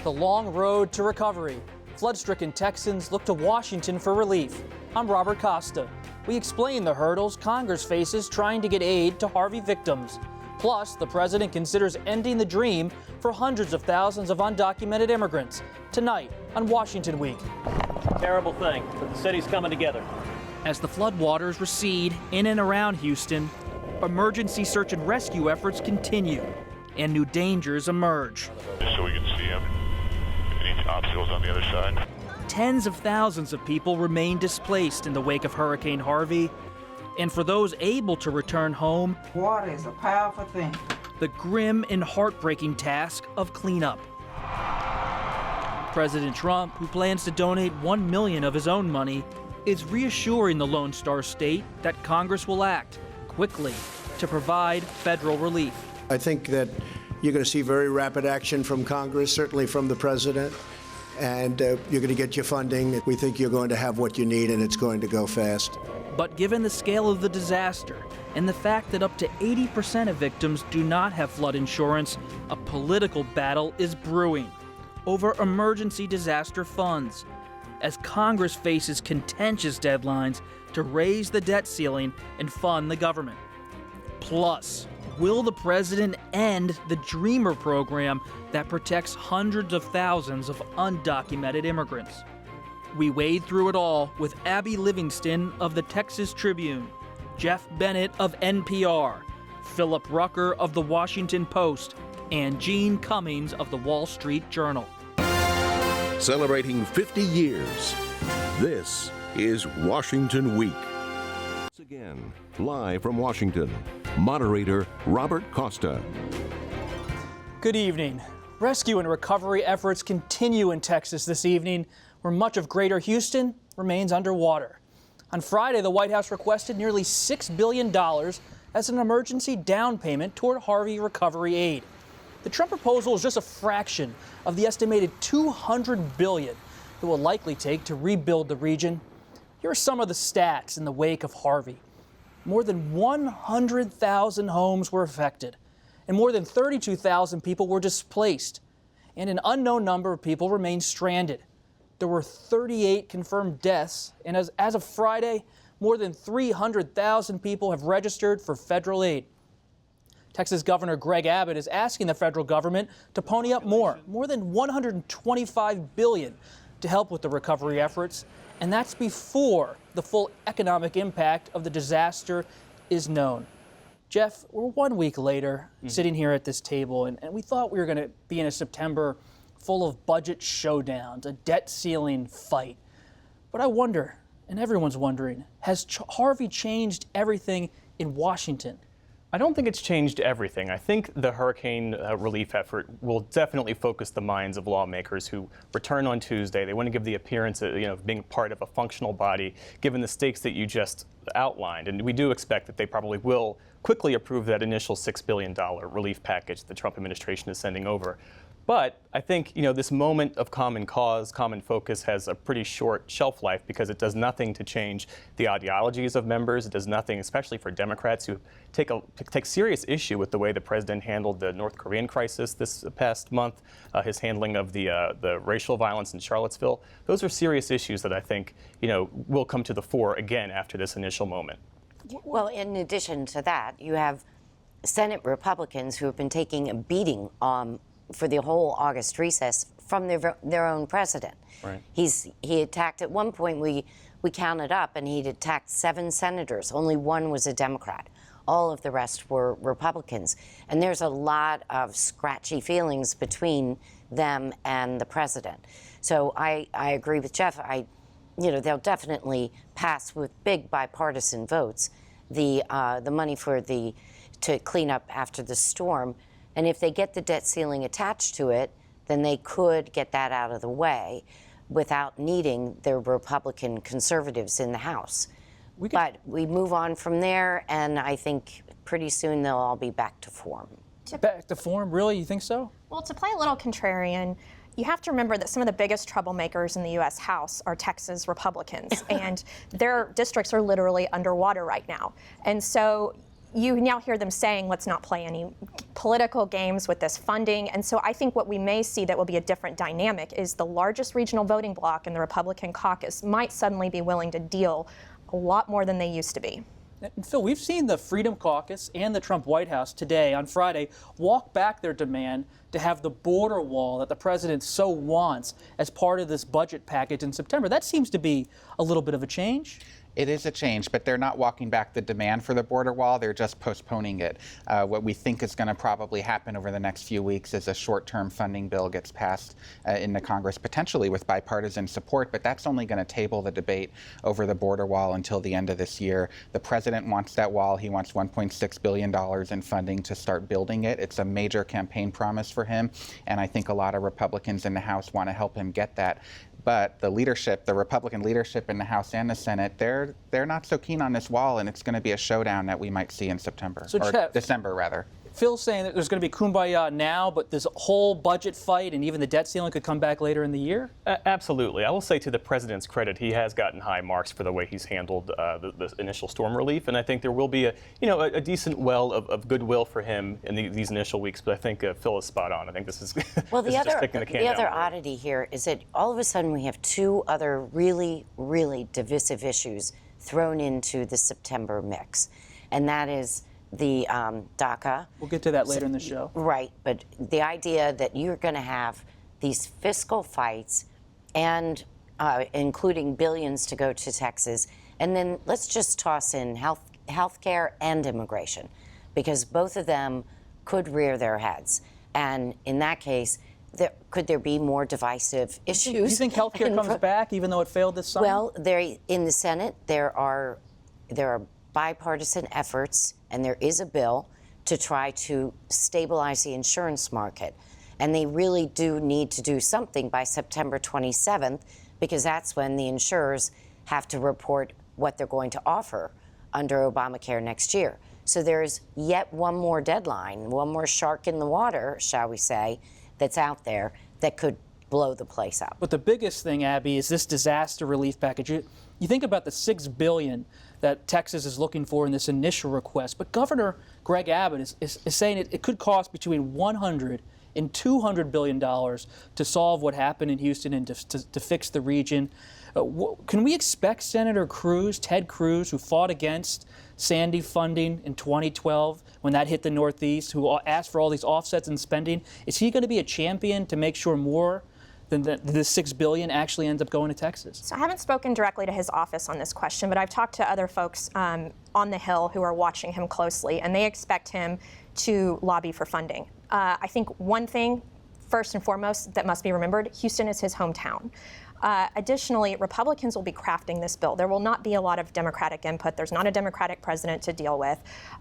The long road to recovery. Flood-stricken Texans look to Washington for relief. I'm Robert Costa. We explain the hurdles Congress faces trying to get aid to Harvey victims. Plus, the president considers ending the dream for hundreds of thousands of undocumented immigrants. Tonight on Washington Week. Terrible thing, but the city's coming together. As the floodwaters recede in and around Houston, emergency search and rescue efforts continue, and new dangers emerge. Just so we can see them. Any obstacles on the other side? Tens of thousands of people remain displaced in the wake of Hurricane Harvey. And for those able to return home, water is a powerful thing. The grim and heartbreaking task of cleanup. President Trump, who plans to donate $1 million of his own money, is reassuring the Lone Star State that Congress will act quickly to provide federal relief. I think that you're going to see very rapid action from Congress, certainly from the president, and you're going to get your funding. We think you're going to have what you need, and it's going to go fast. But given the scale of the disaster and the fact that up to 80% of victims do not have flood insurance, a political battle is brewing over emergency disaster funds as Congress faces contentious deadlines to raise the debt ceiling and fund the government. Plus, will the president end the Dreamer program that protects hundreds of thousands of undocumented immigrants? We wade through it all with Abby Livingston of the Texas Tribune, Jeff Bennett of NPR, Philip Rucker of the Washington Post, and Gene Cummings of the Wall Street Journal. Celebrating 50 years, this is Washington Week. Once again, live from Washington, moderator Robert Costa. Good evening. Rescue and recovery efforts continue in Texas this evening, where much of greater Houston remains underwater. On Friday, the White House requested nearly $6 billion as an emergency down payment toward Harvey recovery aid. The Trump proposal is just a fraction of the estimated $200 billion it will likely take to rebuild the region. Here are some of the stats in the wake of Harvey. More than 100,000 homes were affected, and more than 32,000 people were displaced, and an unknown number of people remain stranded. There were 38 confirmed deaths, and as of Friday, more than 300,000 people have registered for federal aid. Texas Governor Greg Abbott is asking the federal government to pony up more than $125 billion to help with the recovery efforts, and that's before the full economic impact of the disaster is known. Jeff, we're 1 week later sitting here at this table, and we thought we were going to be in a September full of budget showdowns, a debt ceiling fight. But I wonder, and everyone's wondering, has Harvey changed everything in Washington? I don't think it's changed everything. I think the hurricane relief effort will definitely focus the minds of lawmakers who return on Tuesday. They want to give the appearance of being part of a functional body, given the stakes that you just outlined. And we do expect that they probably will quickly approve that initial $6 billion relief package the Trump administration is sending over. But I think, this moment of common cause, common focus has a pretty short shelf life because it does nothing to change the ideologies of members. It does nothing, especially for Democrats who take serious issue with the way the president handled the North Korean crisis this past month, his handling of the racial violence in Charlottesville. Those are serious issues that I think, will come to the fore again after this initial moment. Well, in addition to that, you have Senate Republicans who have been taking a beating for the whole August recess from their own president. Right. He attacked, at one point we counted up, and he'd attacked 7 senators. Only 1 was a Democrat. All of the rest were Republicans. And there's a lot of scratchy feelings between them and the president. So I agree with Jeff. They'll definitely pass with big bipartisan votes the money to clean up after the storm. And if they get the debt ceiling attached to it, then they could get that out of the way without needing the Republican conservatives in the House. But we move on from there, and I think pretty soon they'll all be back to form. Back to form? Really? You think so? Well, to play a little contrarian, you have to remember that some of the biggest troublemakers in the U.S. House are Texas Republicans, and their districts are literally underwater right now. And so you now hear them saying, let's not play any political games with this funding. And so I think what we may see that will be a different dynamic is the largest regional voting bloc in the Republican caucus might suddenly be willing to deal a lot more than they used to be. And Phil, we've seen the Freedom Caucus and the Trump White House today, on Friday, walk back their demand to have the border wall that the president so wants as part of this budget package in September. That seems to be a little bit of a change. It is a change, but they're not walking back the demand for the border wall. They're just postponing it. What we think is going to probably happen over the next few weeks is a short-term funding bill gets passed into Congress, potentially with bipartisan support, but that's only going to table the debate over the border wall until the end of this year. The president wants that wall. He wants $1.6 billion in funding to start building it. It's a major campaign promise for him, and I think a lot of Republicans in the House want to help him get that. But the leadership, the Republican leadership in the House and the Senate, they're not so keen on this wall, and it's going to be a showdown that we might see in September, or Jeff, December, rather. Phil's saying that there's going to be kumbaya now, but this whole budget fight and even the debt ceiling could come back later in the year? Absolutely. I will say, to the president's credit, he has gotten high marks for the way he's handled the initial storm relief, and I think there will be a decent well of goodwill for him in these initial weeks. But I think Phil is spot on. I think this is well. This is just kicking the can the down other the road. oddity here is that all of a sudden we have two other really, really divisive issues thrown into the September mix, and that is the DACA. We'll get to that later in the show. Right, but the idea that you're going to have these fiscal fights and including billions to go to Texas, and then let's just toss in healthcare and immigration, because both of them could rear their heads. And in that case, could there be more divisive issues? Do you think healthcare comes back even though it failed this summer? Well, in the Senate, there are bipartisan efforts, and there is a bill to try to stabilize the insurance market. And they really do need to do something by September 27th, because that's when the insurers have to report what they're going to offer under Obamacare next year. So there's yet one more deadline, one more shark in the water, shall we say, that's out there that could blow the place up. But the biggest thing, Abby, is this disaster relief package. You think about the $6 billion that Texas is looking for in this initial request, but Governor Greg Abbott is saying it could cost between $100 and $200 billion to solve what happened in Houston and to fix the region. Can we expect Senator Cruz, Ted Cruz, who fought against Sandy funding in 2012 when that hit the Northeast, who asked for all these offsets and spending, is he going to be a champion to make sure more than the $6 billion actually ends up going to Texas? So I haven't spoken directly to his office on this question, but I've talked to other folks on the Hill who are watching him closely, and they expect him to lobby for funding. I think one thing, first and foremost, that must be remembered, Houston is his hometown. Additionally, Republicans will be crafting this bill. There will not be a lot of Democratic input. There's not a Democratic president to deal with.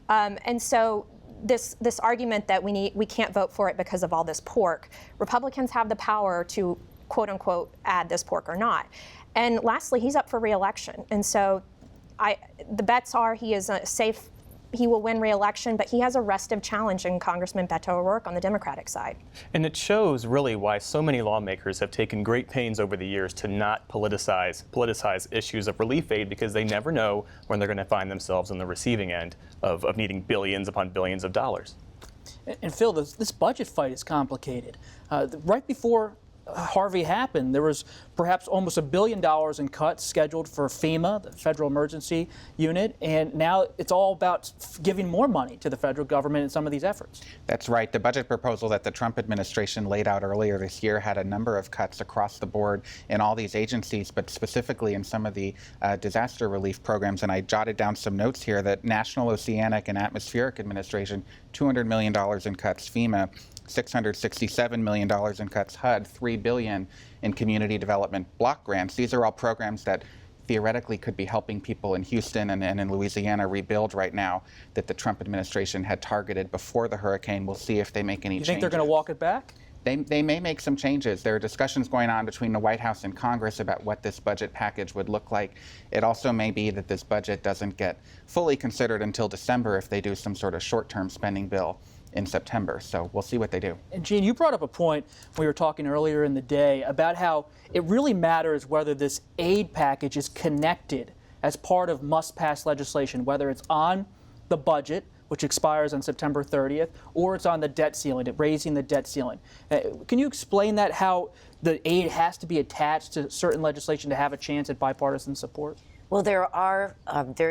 And so this argument that we can't vote for it because of all this pork, Republicans have the power to, quote unquote, add this pork or not. And lastly, he's up for re-election. And so the bets are he is safe. He will win re-election, but he has a restive challenge in Congressman Beto O'Rourke on the Democratic side. And it shows really why so many lawmakers have taken great pains over the years to not politicize issues of relief aid, because they never know when they're going to find themselves on the receiving end of needing billions upon billions of dollars. And Phil, this budget fight is complicated. Right before Harvey happened, there was perhaps almost $1 billion in cuts scheduled for FEMA, the Federal Emergency Unit, and now it's all about giving more money to the federal government in some of these efforts. That's right. The budget proposal that the Trump administration laid out earlier this year had a number of cuts across the board in all these agencies, but specifically in some of the disaster relief programs. And I jotted down some notes here that National Oceanic and Atmospheric Administration, $200 million in cuts, FEMA, $667 million in cuts, HUD, $3 billion in community development block grants. These are all programs that theoretically could be helping people in Houston and in Louisiana rebuild right now that the Trump administration had targeted before the hurricane. We'll see if they make any changes. You think they're going to walk it back? They may make some changes. There are discussions going on between the White House and Congress about what this budget package would look like. It also may be that this budget doesn't get fully considered until December if they do some sort of short-term spending bill in September. So we'll see what they do. And Gene, you brought up a point we were talking earlier in the day about how it really matters whether this aid package is connected as part of must-pass legislation, whether it's on the budget, which expires on September 30th, or it's on the debt ceiling, raising the debt ceiling. Can you explain that, how the aid has to be attached to certain legislation to have a chance at bipartisan support? Well, there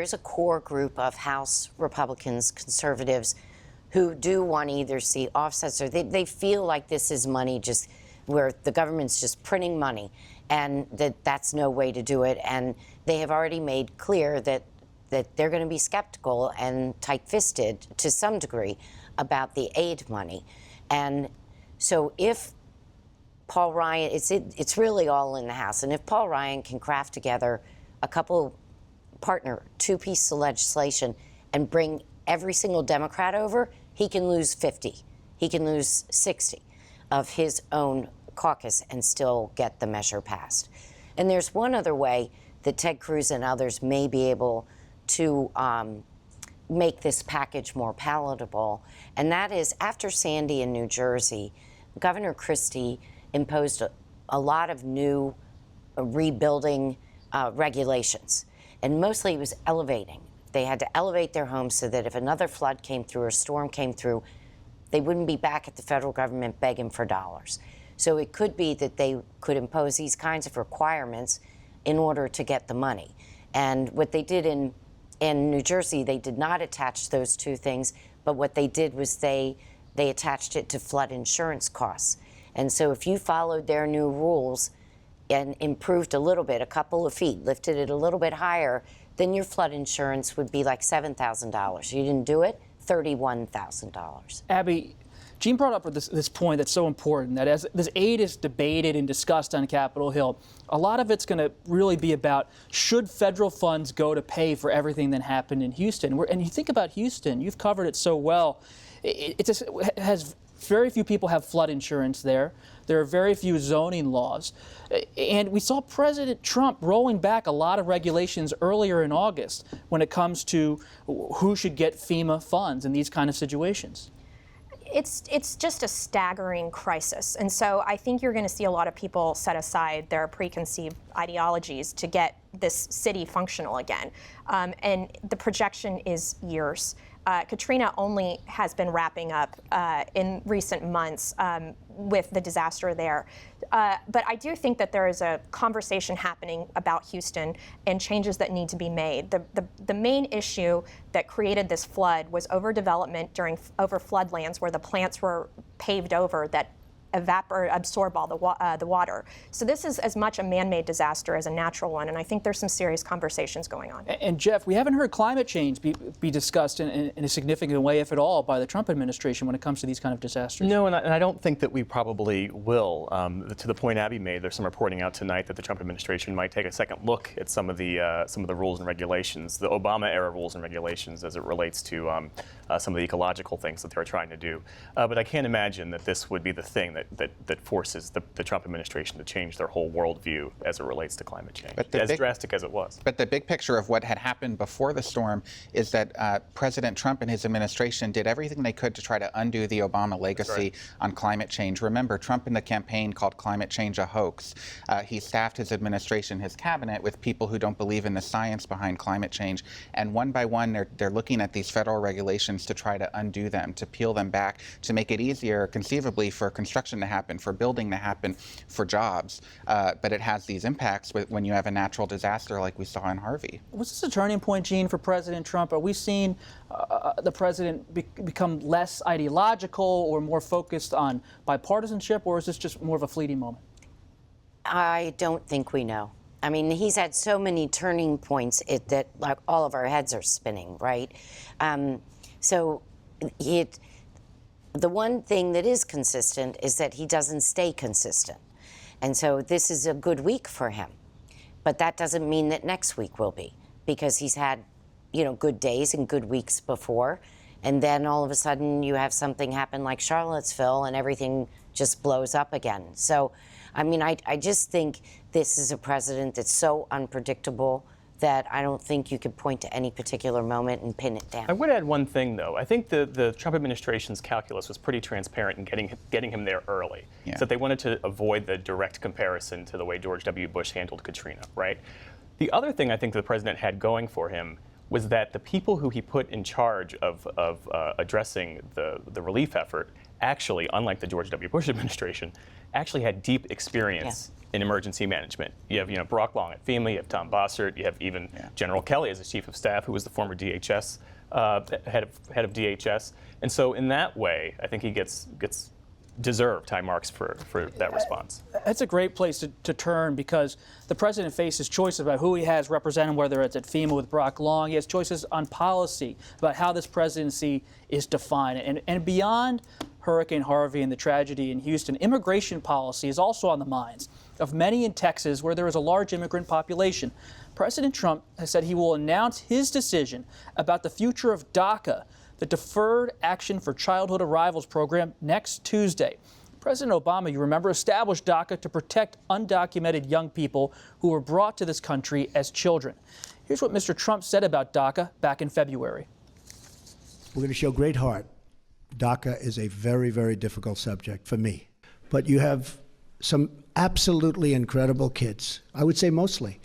is a core group of House Republicans, conservatives, who do want to either see offsets or they feel like this is money just where the government's just printing money, and that's no way to do it. And they have already made clear that they're going to be skeptical and tight-fisted to some degree about the aid money. And so if Paul Ryan, it's really all in the House, and if Paul Ryan can craft together a two pieces of legislation and bring every single Democrat over, he can lose 50. He can lose 60 of his own caucus and still get the measure passed. And there's one other way that Ted Cruz and others may be able to make this package more palatable, and that is after Sandy in New Jersey, Governor Christie imposed a lot of new rebuilding regulations, and mostly it was elevating. They had to elevate their homes so that if another flood came through or storm came through, they wouldn't be back at the federal government begging for dollars. So it could be that they could impose these kinds of requirements in order to get the money. And what they did in New Jersey, they did not attach those two things, but what they did was they attached it to flood insurance costs. And so if you followed their new rules and improved a little bit, a couple of feet, lifted it a little bit higher, then your flood insurance would be like $7,000. You didn't do it, $31,000. Abby, Gene brought up this point that's so important, that as this aid is debated and discussed on Capitol Hill, a lot of it's going to really be about, should federal funds go to pay for everything that happened in Houston? And you think about Houston, you've covered it so well. It has very few people have flood insurance there. There are very few zoning laws. And we saw President Trump rolling back a lot of regulations earlier in August when it comes to who should get FEMA funds in these kind of situations. It's just a staggering crisis. And so I think you're going to see a lot of people set aside their preconceived ideologies to get this city functional again. And the projection is years. Katrina only has been wrapping up in recent months with the disaster there. But I do think that there is a conversation happening about Houston and changes that need to be made. The main issue that created this flood was overdevelopment over floodlands where the plants were paved over that absorb all the water. So this is as much a man-made disaster as a natural one, and I think there's some serious conversations going on. And Jeff, we haven't heard climate change be discussed in a significant way, if at all, by the Trump administration when it comes to these kind of disasters. No, and I don't think that we probably will. To the point Abby made, there's some reporting out tonight that the Trump administration might take a second look at some of the rules and regulations, the Obama-era rules and regulations, as it relates to some of the ecological things that they're trying to do. But I can't imagine that this would be the thing that forces the Trump administration to change their whole worldview as it relates to climate change, as drastic as it was. But the big picture of what had happened before the storm is that President Trump and his administration did everything they could to try to undo the Obama legacy on climate change. Remember, Trump in the campaign called climate change a hoax. He staffed his administration, his cabinet, with people who don't believe in the science behind climate change. And one by one, they're looking at these federal regulations to try to undo them, to peel them back, to make it easier, conceivably, for construction to happen, for building to happen, for jobs. But it has these impacts when you have a natural disaster like we saw in Harvey. Was this a turning point, Gene, for President Trump? Are we seeing the president become less ideological or more focused on bipartisanship, or is this just more of a fleeting moment? I don't think we know. I mean, he's had so many turning points that like all of our heads are spinning, right? The one thing that is consistent is that he doesn't stay consistent. And so this is a good week for him. But that doesn't mean that next week will be, because he's had, good days and good weeks before. And then all of a sudden you have something happen like Charlottesville and everything just blows up again. So, I mean, I just think this is a president that's so unpredictable that I don't think you could point to any particular moment and pin it down. I would add one thing, though. I think the Trump administration's calculus was pretty transparent in getting him there early. Yeah. So that they wanted to avoid the direct comparison to the way George W. Bush handled Katrina, right? The other thing I think the president had going for him was that the people who he put in charge of addressing the relief effort actually, unlike the George W. Bush administration, actually had deep experience in emergency management. You have, Brock Long at FEMA, you have Tom Bossert, you have even General Kelly as the chief of staff, who was the former DHS head of DHS. And so in that way, I think he gets deserved high marks for that response. That's a great place to turn, because the president faces choices about who he has represented, whether it's at FEMA with Brock Long. He has choices on policy about how this presidency is defined. And beyond Hurricane Harvey and the tragedy in Houston, immigration policy is also on the minds of many in Texas, where there is a large immigrant population. President Trump has said he will announce his decision about the future of DACA, the Deferred Action for Childhood Arrivals program, next Tuesday. President Obama, you remember, established DACA to protect undocumented young people who were brought to this country as children. Here's what Mr. Trump said about DACA back in February. We're going to show great heart. DACA is a very, very difficult subject for me. But you have some absolutely incredible kids. I would say mostly.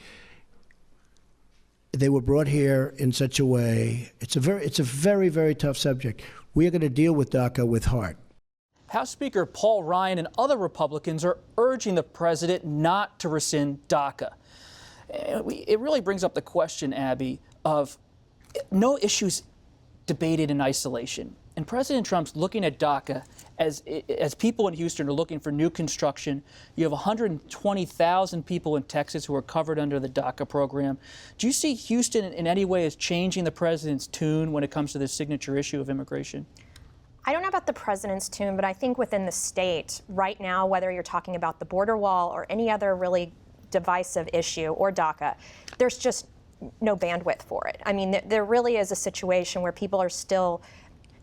They were brought here in such a way. It's a very, very tough subject. We are going to deal with DACA with heart. House Speaker Paul Ryan and other Republicans are urging the president not to rescind DACA. It really brings up the question, Abby, of no issues debated in isolation. And President Trump's looking at DACA as people in Houston are looking for new construction. You have 120,000 people in Texas who are covered under the DACA program. Do you see Houston in any way as changing the president's tune when it comes to this signature issue of immigration? I don't know about the president's tune, but I think within the state right now, whether you're talking about the border wall or any other really divisive issue or DACA, there's just no bandwidth for it. I mean, there really is a situation where people are still.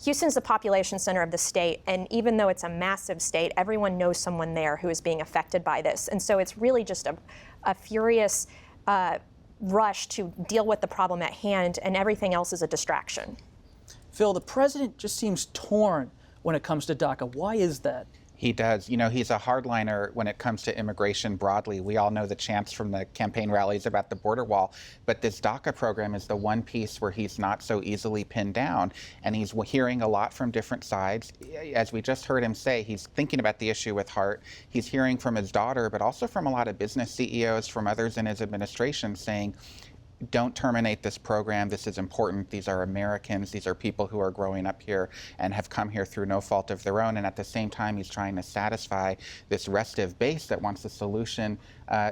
Houston's the population center of the state, and even though it's a massive state, everyone knows someone there who is being affected by this. And so it's really just a furious rush to deal with the problem at hand, and everything else is a distraction. Phil, the president just seems torn when it comes to DACA. Why is that? He does. He's a hardliner when it comes to immigration broadly. We all know the chants from the campaign rallies about the border wall, but this DACA program is the one piece where he's not so easily pinned down, and he's hearing a lot from different sides. As we just heard him say, he's thinking about the issue with heart. He's hearing from his daughter, but also from a lot of business CEOs, from others in his administration saying, don't terminate this program. This is important. These are Americans. These are people who are growing up here and have come here through no fault of their own. And at the same time, he's trying to satisfy this restive base that wants a solution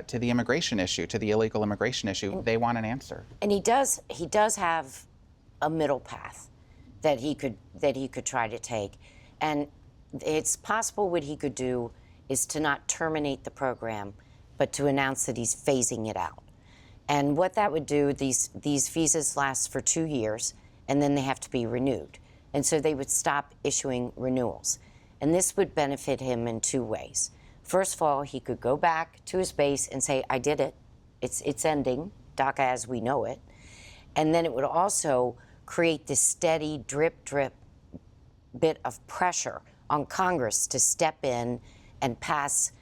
to the immigration issue, to the illegal immigration issue. They want an answer. And he does have a middle path that he could try to take. And it's possible what he could do is to not terminate the program, but to announce that he's phasing it out. And what that would do, these visas last for 2 years, and then they have to be renewed. And so they would stop issuing renewals. And this would benefit him in two ways. First of all, he could go back to his base and say, I did it. It's ending, DACA as we know it. And then it would also create this steady drip bit of pressure on Congress to step in and pass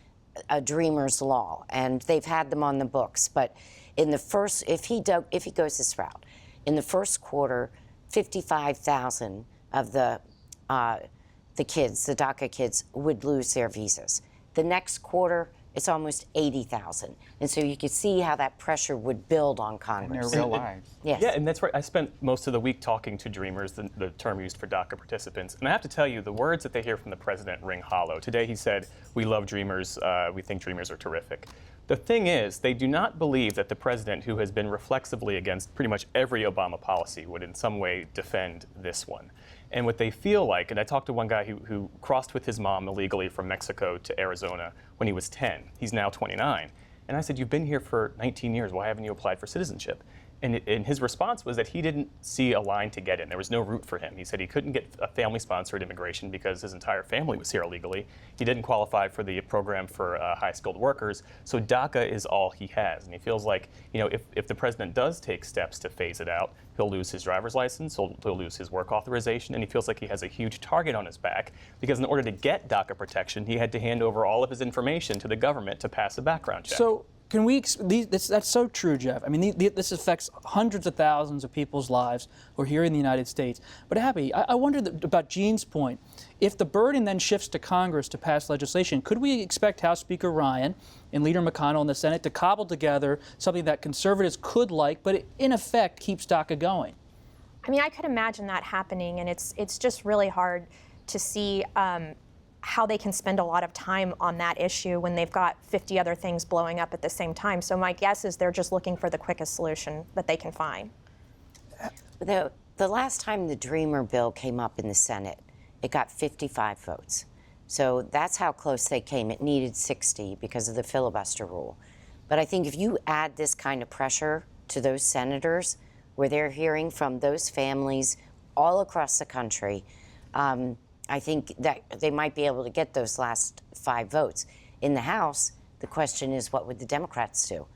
a dreamer's law. And they've had them on the books. But in the first, if he goes this route, in the first quarter, 55,000 of the kids, the DACA kids, would lose their visas. The next quarter, it's almost 80,000. And so you could see how that pressure would build on Congress. In their real lives. Yes. Yeah, and that's right. I spent most of the week talking to dreamers, the term used for DACA participants. And I have to tell you, the words that they hear from the president ring hollow. Today he said, we love dreamers, we think dreamers are terrific. The thing is, they do not believe that the president, who has been reflexively against pretty much every Obama policy, would in some way defend this one. And what they feel like, and I talked to one guy who crossed with his mom illegally from Mexico to Arizona when he was 10. He's now 29. And I said, you've been here for 19 years. Why haven't you applied for citizenship? And his response was that he didn't see a line to get in. There was no route for him. He said he couldn't get a family-sponsored immigration because his entire family was here illegally. He didn't qualify for the program for high-skilled workers. So DACA is all he has. And he feels like, if the president does take steps to phase it out, he'll lose his driver's license, he'll lose his work authorization, and he feels like he has a huge target on his back because in order to get DACA protection, he had to hand over all of his information to the government to pass a background check. So Can we? That's so true, Jeff. I mean, this affects hundreds of thousands of people's lives who are here in the United States. But Abby, I wonder about Gene's point. If the burden then shifts to Congress to pass legislation, could we expect House Speaker Ryan and Leader McConnell in the Senate to cobble together something that conservatives could like, but in effect keeps DACA going? I mean, I could imagine that happening, and it's just really hard to see how they can spend a lot of time on that issue when they've got 50 other things blowing up at the same time. So my guess is they're just looking for the quickest solution that they can find. The last time the Dreamer bill came up in the Senate, it got 55 votes. So that's how close they came. It needed 60 because of the filibuster rule. But I think if you add this kind of pressure to those senators, where they're hearing from those families all across the country, I think that they might be able to get those last 5 votes. In the House, the question is, what would the Democrats do?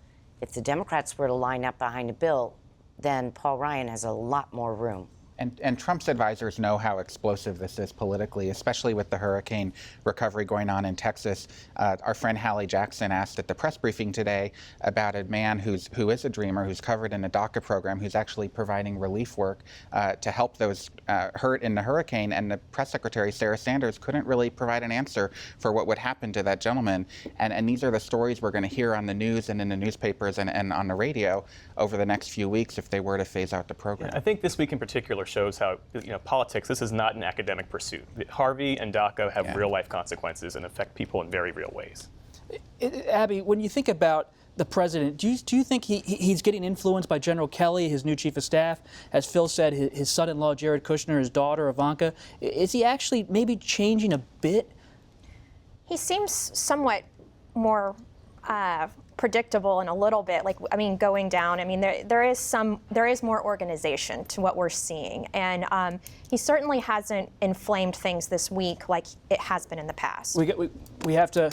If the Democrats were to line up behind a bill, then Paul Ryan has a lot more room. And Trump's advisors know how explosive this is politically, especially with the hurricane recovery going on in Texas. Our friend Hallie Jackson asked at the press briefing today about a man who is a dreamer, who's covered in a DACA program, who's actually providing relief work to help those hurt in the hurricane. And the press secretary, Sarah Sanders, couldn't really provide an answer for what would happen to that gentleman. And these are the stories we're going to hear on the news and in the newspapers and on the radio over the next few weeks if they were to phase out the program. I think this week in particular shows how, politics, this is not an academic pursuit. Harvey and DACA have real life consequences and affect people in very real ways. Abby, when you think about the president, do you think he's getting influenced by General Kelly, his new chief of staff? As Phil said, his son-in-law Jared Kushner, his daughter Ivanka. Is he actually maybe changing a bit? He seems somewhat more predictable in a little bit, going down. I mean, there is more organization to what we're seeing, and he certainly hasn't inflamed things this week like it has been in the past. We have to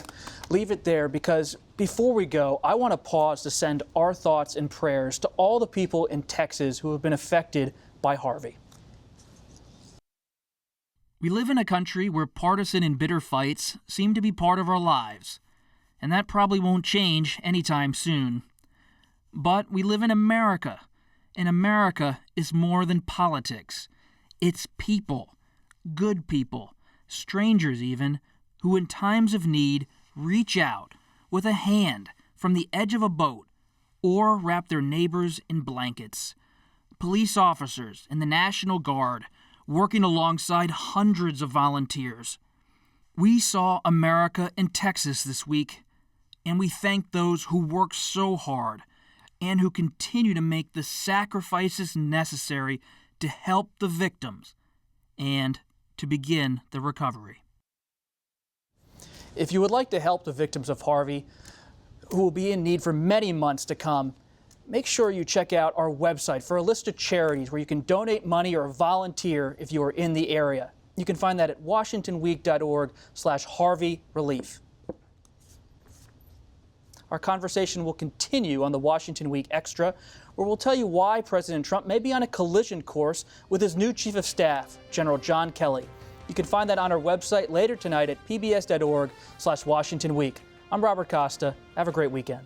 leave it there, because before we go, I want to pause to send our thoughts and prayers to all the people in Texas who have been affected by Harvey. We live in a country where partisan and bitter fights seem to be part of our lives. And that probably won't change anytime soon. But we live in America, and America is more than politics. It's people, good people, strangers even, who in times of need reach out with a hand from the edge of a boat or wrap their neighbors in blankets. Police officers and the National Guard working alongside hundreds of volunteers. We saw America in Texas this week, and we thank those who work so hard and who continue to make the sacrifices necessary to help the victims and to begin the recovery. If you would like to help the victims of Harvey, who will be in need for many months to come, make sure you check out our website for a list of charities where you can donate money or volunteer if you are in the area. You can find that at washingtonweek.org/Harvey Relief. Our conversation will continue on the Washington Week Extra, where we'll tell you why President Trump may be on a collision course with his new Chief of Staff, General John Kelly. You can find that on our website later tonight at pbs.org/Washington Week. I'm Robert Costa. Have a great weekend.